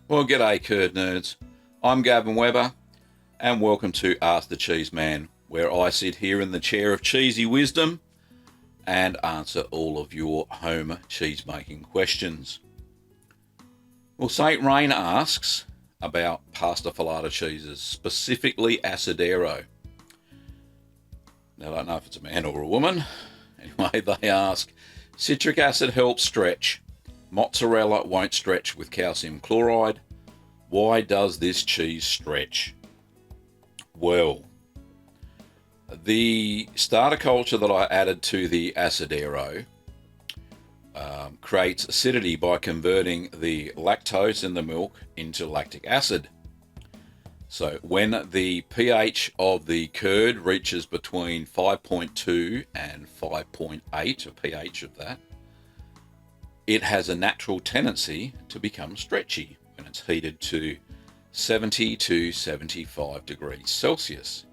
Well, g'day, curd nerds. I'm Gavin Webber, and welcome to Ask the Cheeseman, where I sit here in the chair of cheesy wisdom and answer all of your home cheese-making questions. Well, St. Rain asks about pasta filata cheeses, specifically Asadero. Now, I don't know if it's a man or a woman. Anyway, they ask, citric acid helps stretch. Mozzarella won't stretch with calcium chloride. Why does this cheese stretch? Well, the starter culture that I added to the Asadero creates acidity by converting the lactose in the milk into lactic acid. So when the pH of the curd reaches between 5.2 and 5.8, a pH of that, it has a natural tendency to become stretchy when it's heated to 70 to 75 degrees Celsius.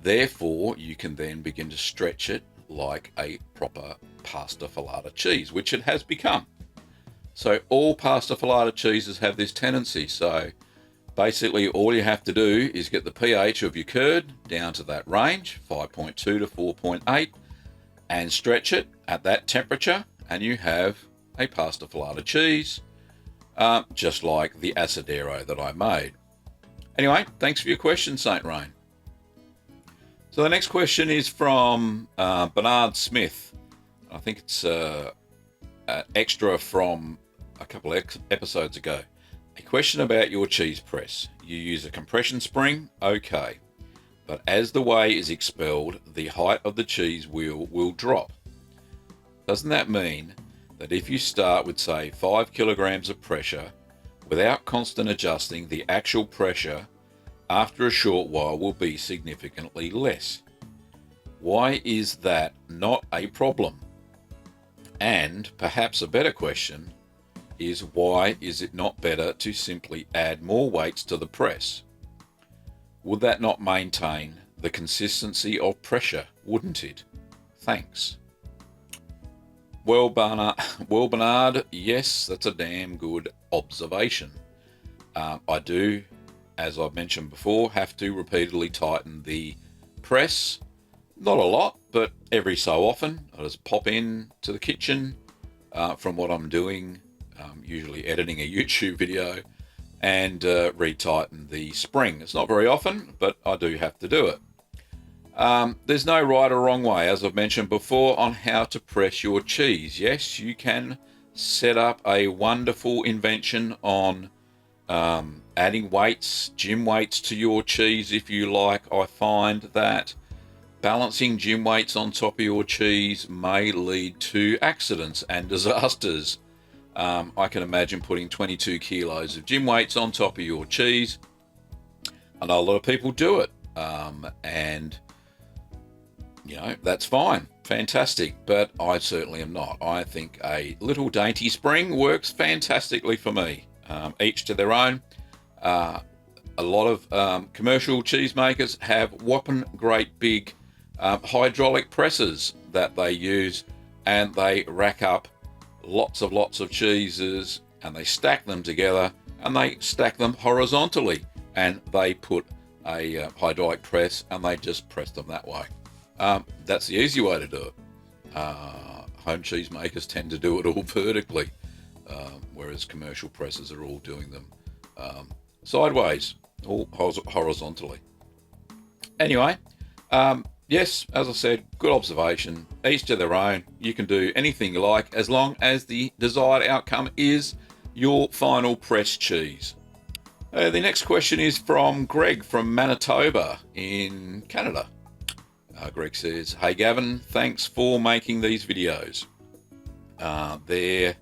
Therefore, you can then begin to stretch it like a proper pasta filata cheese, which it has become. So all pasta filata cheeses have this tendency. So basically all you have to do is get the pH of your curd down to that range, 5.2 to 4.8, and stretch it at that temperature, and you have a pasta filata cheese, just like the Asadero that I made. Anyway, thanks for your question, St. Rain. So the next question is from Bernard Smith. I think it's extra from a couple of episodes ago. A question about your cheese press. You use a compression spring? Okay. But as the whey is expelled, the height of the cheese wheel will drop. Doesn't that mean that if you start with, say, 5 kilograms of pressure, without constant adjusting, the actual pressure after a short while will be significantly less? Why is that not a problem? And perhaps a better question is, why is it not better to simply add more weights to the press? Would that not maintain the consistency of pressure, wouldn't it? Thanks. Well, Bernard, yes, that's a damn good observation. I do, as I've mentioned before, have to repeatedly tighten the press. Not a lot, but every so often. I just pop in to the kitchen from what I'm doing, usually editing a YouTube video, and retighten the spring. It's not very often, but I do have to do it. There's no right or wrong way, as I've mentioned before, on how to press your cheese. Yes, you can set up a wonderful invention on adding weights, gym weights to your cheese if you like. I find that balancing gym weights on top of your cheese may lead to accidents and disasters. I can imagine putting 22 kilos of gym weights on top of your cheese. I know a lot of people do it, and you know, that's fine, fantastic, but I certainly am not. I think a little dainty spring works fantastically for me. Each to their own. A lot of commercial cheesemakers have whopping great big hydraulic presses that they use, and they rack up lots of cheeses, and they stack them together, and they stack them horizontally, and they put a hydraulic press, and they just press them that way. That's the easy way to do it. Home cheesemakers tend to do it all vertically, whereas commercial presses are all doing them sideways, all horizontally. Anyway, yes, as I said, good observation. Each to their own. You can do anything you like as long as the desired outcome is your final pressed cheese. The next question is from Greg from Manitoba in Canada. Greg says, "Hey Gavin, thanks for making these videos. They're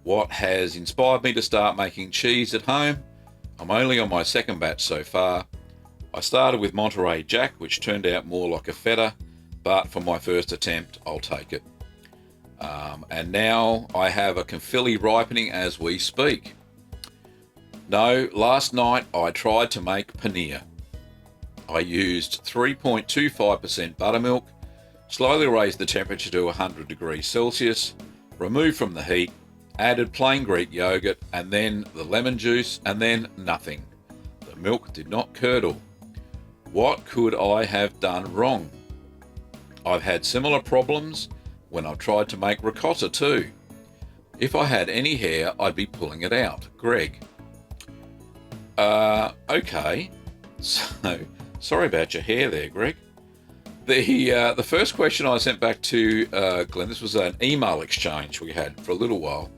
what has inspired me to start making cheese at home. I'm only on my second batch so far. I started with Monterey Jack, which turned out more like a feta, but for my first attempt, I'll take it. And now I have a Confili ripening as we speak. No, last night I tried to make paneer. I used 3.25% buttermilk, slowly raised the temperature to 100 degrees Celsius, removed from the heat, Added plain Greek yogurt, and then the lemon juice, and then nothing. The milk did not curdle. What could I have done wrong? I've had similar problems when I've tried to make ricotta too. If I had any hair, I'd be pulling it out. Greg. Okay. So, sorry about your hair there, Greg. The first question I sent back to Glenn, this was an email exchange we had for a little while,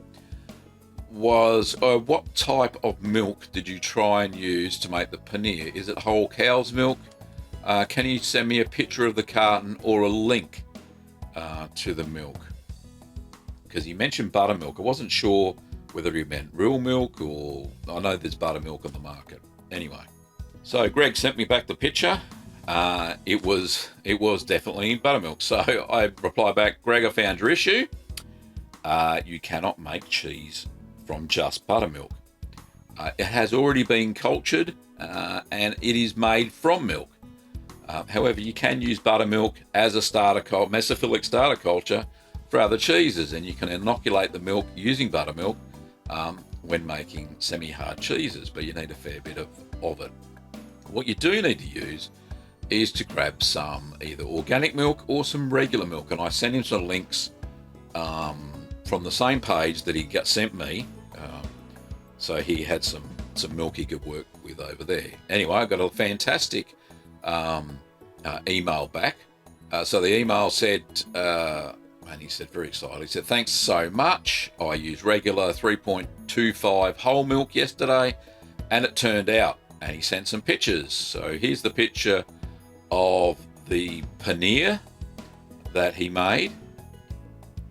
was what type of milk did you try and use to make the paneer? Is it whole cow's milk? Can you send me a picture of the carton or a link to the milk? Because he mentioned buttermilk. I wasn't sure whether he meant real milk, or I know there's buttermilk on the market. Anyway, so Greg sent me back the picture. It was definitely buttermilk. So I replied back, Greg, I found your issue. You cannot make cheese from just buttermilk. It has already been cultured and it is made from milk. However, you can use buttermilk as a mesophilic starter culture for other cheeses, and you can inoculate the milk using buttermilk when making semi-hard cheeses, but you need a fair bit of it. What you do need to use is to grab some either organic milk or some regular milk, and I sent him some links from the same page that he sent me, so he had some milk he could work with over there. Anyway, I got a fantastic email back. So the email said, and he said, very excited, he said, thanks so much. I used regular 3.25 whole milk yesterday, and it turned out. And he sent some pictures. So here's the picture of the paneer that he made,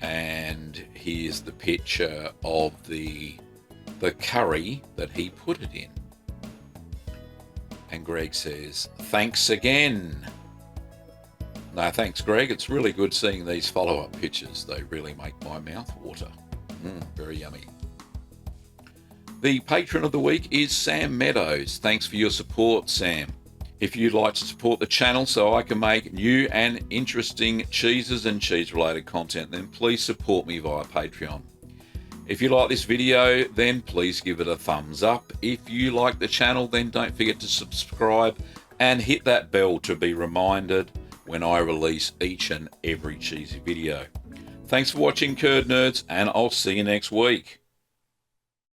and here's the picture of the curry that he put it in. And Greg says, thanks again. No, thanks, Greg. It's really good seeing these follow-up pictures. They really make my mouth water. Very yummy. The patron of the week is Sam Meadows. Thanks for your support, Sam. If you'd like to support the channel so I can make new and interesting cheeses and cheese-related content, then please support me via Patreon. If you like this video, then please give it a thumbs up. If you like the channel, then don't forget to subscribe and hit that bell to be reminded when I release each and every cheesy video. Thanks for watching, Curd Nerds, and I'll see you next week.